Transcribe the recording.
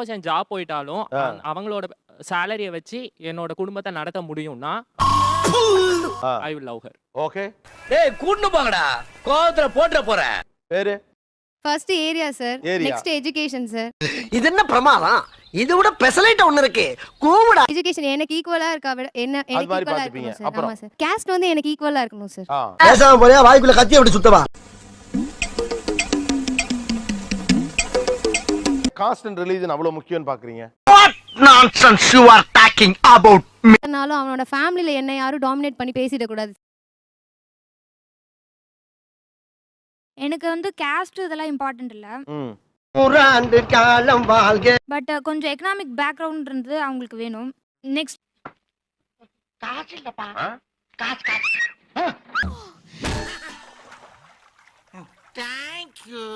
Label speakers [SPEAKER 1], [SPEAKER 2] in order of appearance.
[SPEAKER 1] Promotion job போயிட்டாலும் அவங்களோட சேலரிய வச்சு என்னோட குடும்பத்தை நடத்த முடியும்னா I will love her.
[SPEAKER 2] Okay
[SPEAKER 3] டேய் கூட்னு போங்கடா, கோவத்துல போட்ற போறேன்.
[SPEAKER 2] பேரு
[SPEAKER 4] first area sir,
[SPEAKER 2] Area.
[SPEAKER 4] Next education sir.
[SPEAKER 3] இது என்ன பிரமாதம்? இது விட பெசலைட் ஒன்னு இருக்கு, கூவுடா.
[SPEAKER 4] எஜுகேஷன் எனக்கு ஈக்குவலா இருக்கா விட என்ன
[SPEAKER 2] அது
[SPEAKER 4] எனக்கு
[SPEAKER 2] மாதிரி
[SPEAKER 4] ஈக்குவலா
[SPEAKER 2] பாத்துப்பீங்க.
[SPEAKER 4] இருக்கணும் சார்.
[SPEAKER 2] அப்புறம்?
[SPEAKER 4] ஆமா சார். காஸ்ட் வந்து எனக்கு ஈக்குவலா இருக்கணும் சார்.
[SPEAKER 3] பேசாம போறியா, வாய்க்குள்ள கத்தி அப்படி சுத்தவா?
[SPEAKER 2] காஸ்ட் அண்ட் ரிலீஜன் அவ்வளவு முக்கியம்னு பாக்குறீங்க?
[SPEAKER 3] Nonsense you are talking about me.
[SPEAKER 4] ஆனாலும் அவனோட ஃபேமிலில என்ன யாரும் டாமினேட் பண்ணி பேசிட கூடாது.
[SPEAKER 5] எனக்கு வந்து காஸ்ட் இதெல்லாம் இம்பார்ட்டன்ட் இல்ல.
[SPEAKER 3] புராண்டு காலம் வாழ்க.
[SPEAKER 5] பட் கொஞ்சம் எகனாமிக் பேக்ரவுண்ட் இருந்து அவங்களுக்கு வேணும். நெக்ஸ்ட்
[SPEAKER 3] காசு இல்லப்பா. காசு. Thank you.